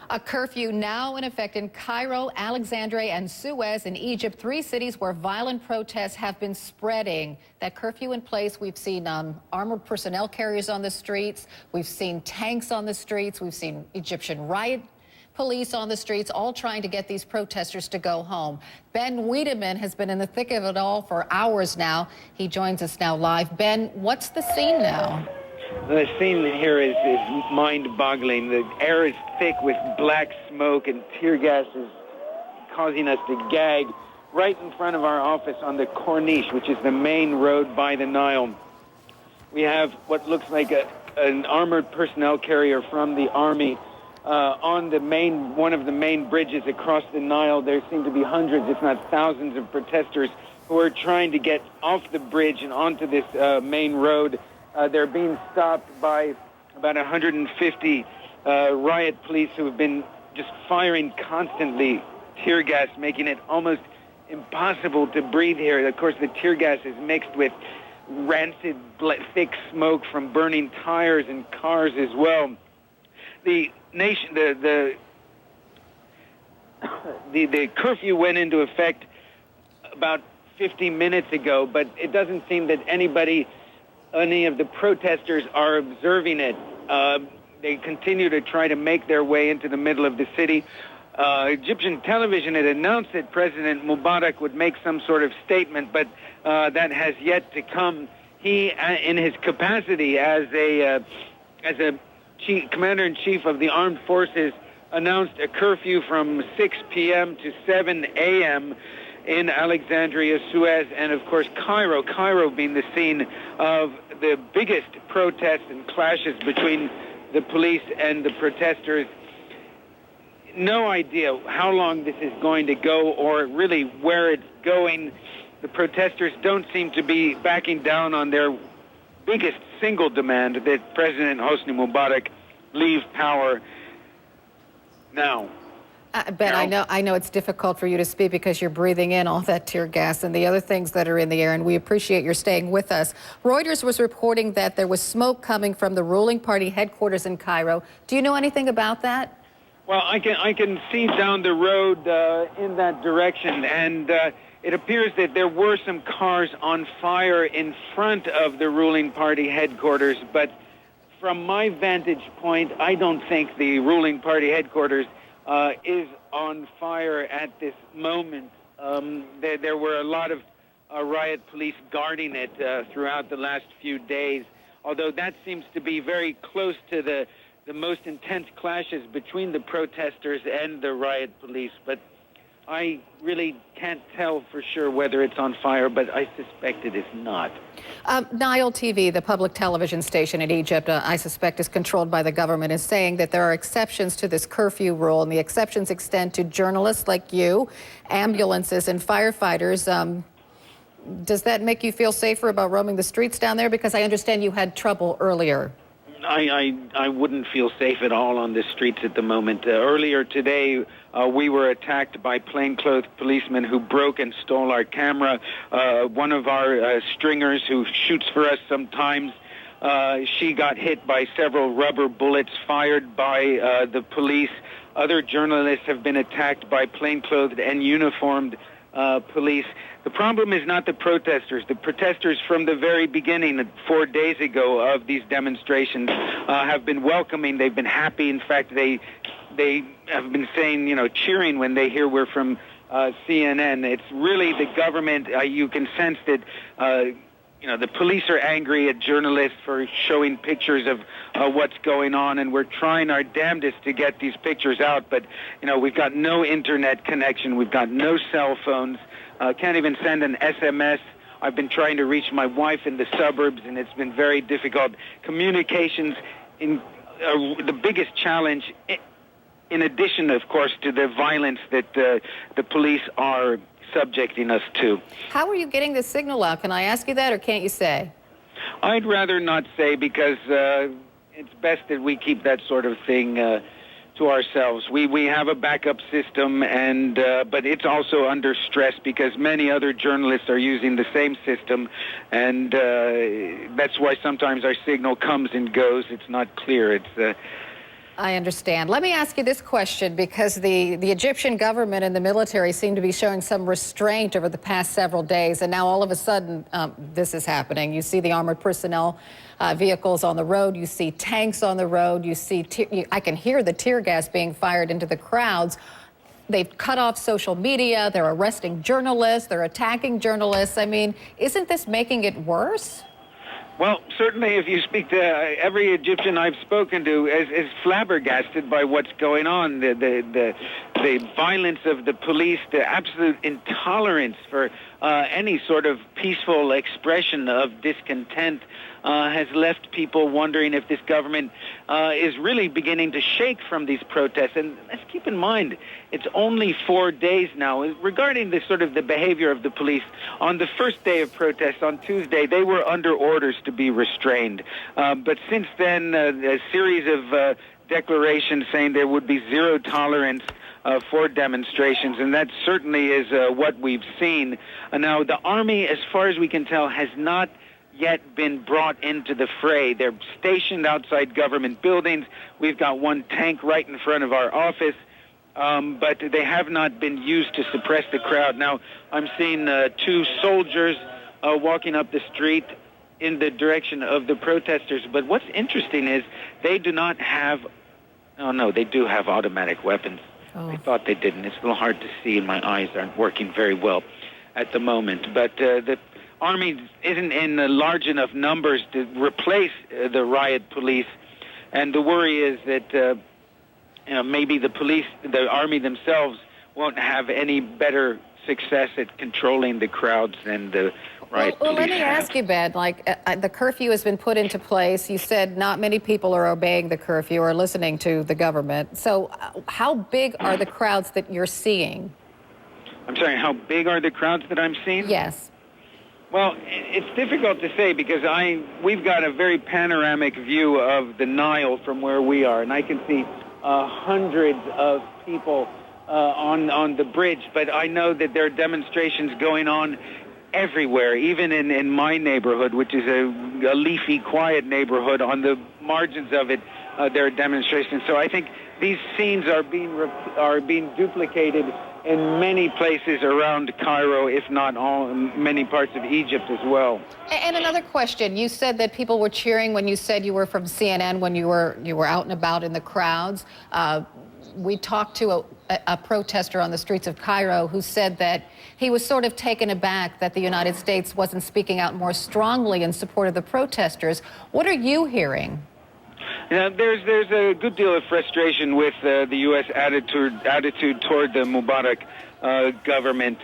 A curfew now in effect in Cairo, Alexandria, and Suez in Egypt, three cities where violent protests have been spreading. That curfew in place, we've seen armored personnel carriers on the streets. We've seen tanks on the streets. We've seen Egyptian riot police on the streets, all trying to get these protesters to go home. Ben Wiedemann has been in the thick of it all for hours now. He joins us now live. Ben, what's the scene now? The scene here is mind-boggling. The air is thick with black smoke, and tear gas is causing us to gag right in front of our office on the Corniche, which is the main road by the Nile. We have what looks like an armored personnel carrier from the army on one of the main bridges across the Nile. There seem to be hundreds, if not thousands, of protesters who are trying to get off the bridge and onto this main road. They're being stopped by about 150 riot police who have been just firing constantly tear gas, making it almost impossible to breathe here. Of course, the tear gas is mixed with rancid, thick smoke from burning tires and cars as well. The curfew went into effect about 50 minutes ago, but it doesn't seem that any of the protesters are observing it. They continue to try to make their way into the middle of the city. Egyptian television had announced that President Mubarak would make some sort of statement, but that has yet to come. He, in his capacity as a commander-in-chief of the armed forces, announced a curfew from 6 p.m. to 7 a.m. in Alexandria, Suez, and of course Cairo. Cairo being the scene of the biggest protests and clashes between the police and the protesters. No idea how long this is going to go or really where it's going. The protesters don't seem to be backing down on their biggest single demand, that President Hosni Mubarak leave power now. Ben, I know it's difficult for you to speak because you're breathing in all that tear gas and the other things that are in the air, and we appreciate your staying with us. Reuters was reporting that there was smoke coming from the ruling party headquarters in Cairo. Do you know anything about that? Well, I can see down the road in that direction, and it appears that there were some cars on fire in front of the ruling party headquarters, but from my vantage point, I don't think the ruling party headquarters is on fire at this moment. There were a lot of riot police guarding it throughout the last few days, although that seems to be very close to the most intense clashes between the protesters and the riot police. But I really can't tell for sure whether it's on fire, but I suspect it is not. Nile TV, the public television station in Egypt, I suspect is controlled by the government, is saying that there are exceptions to this curfew rule, and the exceptions extend to journalists like you, ambulances, and firefighters. Does that make you feel safer about roaming the streets down there? Because I understand you had trouble earlier. I wouldn't feel safe at all on the streets at the moment. Earlier today, we were attacked by plainclothes policemen who broke and stole our camera. One of our stringers who shoots for us sometimes, she got hit by several rubber bullets fired by the police. Other journalists have been attacked by plainclothed and uniformed police. The problem is not the protesters. The protesters from the very beginning, 4 days ago, of these demonstrations have been welcoming. They've been happy. In fact, they have been saying, cheering when they hear we're from CNN. It's really the government. You can sense that, the police are angry at journalists for showing pictures of what's going on, and we're trying our damnedest to get these pictures out. But, we've got no internet connection. We've got no cell phones. Can't even send an SMS. I've been trying to reach my wife in the suburbs, and it's been very difficult. Communications, the biggest challenge, in addition, of course, to the violence that the police are subjecting us to. How are you getting the signal out? Can I ask you that, or can't you say? I'd rather not say, because it's best that we keep that sort of thing to ourselves. We have a backup system, and but it's also under stress because many other journalists are using the same system, and that's why sometimes our signal comes and goes. It's not clear. I understand. Let me ask you this question, because the Egyptian government and the military seem to be showing some restraint over the past several days, and now all of a sudden this is happening. You see the armored personnel vehicles on the road. You see tanks on the road. You see, I can hear the tear gas being fired into the crowds. They've cut off social media. They're arresting journalists. They're attacking journalists. I mean, isn't this making it worse? Well, certainly if you speak to every Egyptian I've spoken to is flabbergasted by what's going on. The violence of the police, the absolute intolerance for any sort of peaceful expression of discontent has left people wondering if this government is really beginning to shake from these protests. And let's keep in mind, it's only 4 days now. Regarding the sort of the behavior of the police, on the first day of protests, on Tuesday, they were under orders to be restrained. But since then, a series of declarations saying there would be zero tolerance for demonstrations, and that certainly is what we've seen. Now, the army, as far as we can tell, has not yet been brought into the fray. They're stationed outside government buildings. We've got one tank right in front of our office, but they have not been used to suppress the crowd. Now, I'm seeing 2 soldiers walking up the street in the direction of the protesters, but what's interesting is they do not have, oh no, they do have automatic weapons. Oh. I thought they didn't. It's a little hard to see, and my eyes aren't working very well at the moment, but the Army isn't in large enough numbers to replace the riot police, and the worry is that maybe the Army themselves won't have any better success at controlling the crowds than the riot police. Well, let me ask you, Ben, like the curfew has been put into place. You said not many people are obeying the curfew or listening to the government. So how big are the crowds that you're seeing? I'm sorry, how big are the crowds that I'm seeing? Yes. Well, it's difficult to say because we've got a very panoramic view of the Nile from where we are, and I can see hundreds of people on the bridge. But I know that there are demonstrations going on everywhere, even in my neighborhood, which is a leafy, quiet neighborhood. On the margins of it, there are demonstrations. So I think these scenes are being duplicated in many places around Cairo, if not all, in many parts of Egypt as well. And another question: you said that people were cheering when you said you were from CNN, when you were out and about in the crowds. We talked to a protester on the streets of Cairo who said that he was sort of taken aback that the United States wasn't speaking out more strongly in support of the protesters. What are you hearing? There's a good deal of frustration with the U.S. attitude toward the Mubarak government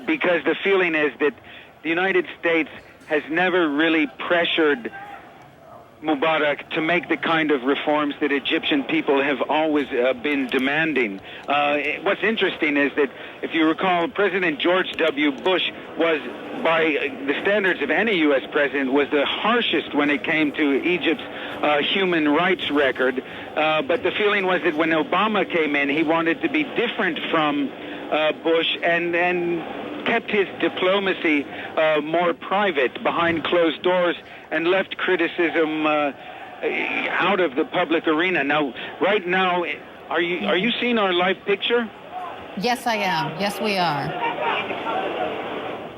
because the feeling is that the United States has never really pressured Mubarak to make the kind of reforms that Egyptian people have always been demanding. What's interesting is that, if you recall, President George W. Bush was, by the standards of any U.S. president, was the harshest when it came to Egypt's human rights record. But the feeling was that when Obama came in, he wanted to be different from Bush and kept his diplomacy more private, behind closed doors, and left criticism out of the public arena. Now, right now, are you seeing our live picture? Yes, I am. Yes, we are.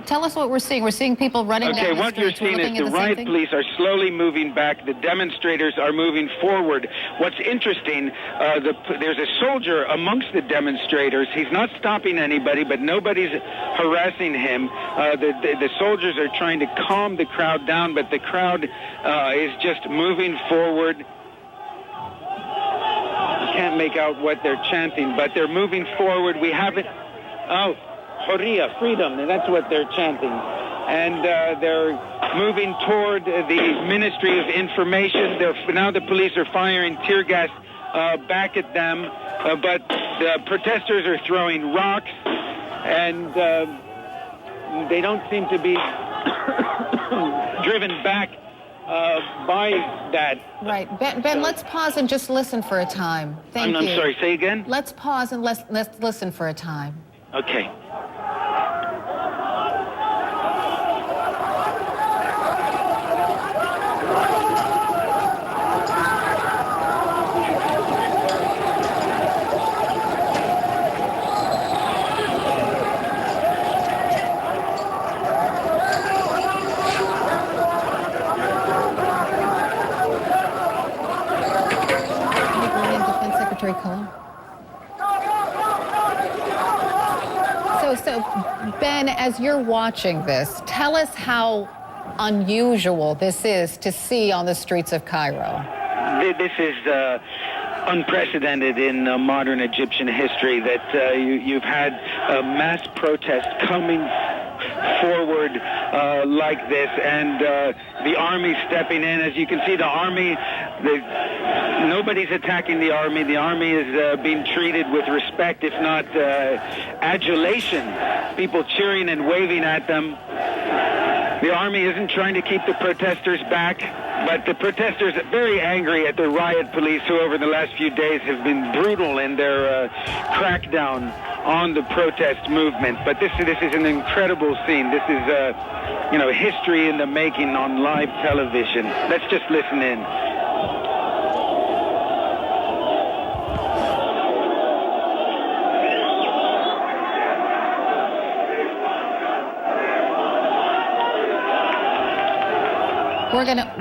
Tell us what we're seeing. We're seeing people running down the street. Okay, what you're seeing is the riot police are slowly moving back. The demonstrators are moving forward. What's interesting, there's a soldier amongst the demonstrators. He's not stopping anybody, but nobody's harassing him. The soldiers are trying to calm the crowd down, but the crowd is just moving forward. You can't make out what they're chanting, but they're moving forward. We haven't... Oh... Hurriya, freedom, and that's what they're chanting. And they're moving toward the Ministry of Information. Now the police are firing tear gas back at them, but the protesters are throwing rocks, and they don't seem to be driven back by that. Right. Ben, let's pause and just listen for a time. Thank you. I'm sorry, say again? Let's pause and let's listen for a time. Okay. Secretary Cohen. So, Ben, as you're watching this, tell us how unusual this is to see on the streets of Cairo. This is unprecedented in modern Egyptian history, that you've had a mass protest coming forward like this, and the army stepping in. As you can see, the army, nobody's attacking the army. The army is being treated with respect, if not adulation. People cheering and waving at them. The army isn't trying to keep the protesters back, but the protesters are very angry at the riot police, who over the last few days have been brutal in their crackdown on the protest movement. But this is an incredible scene. This is history in the making on live television. Let's just listen in.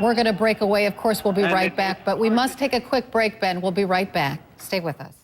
We're gonna break away. Of course, we'll be right back, but we must take a quick break, Ben. We'll be right back. Stay with us.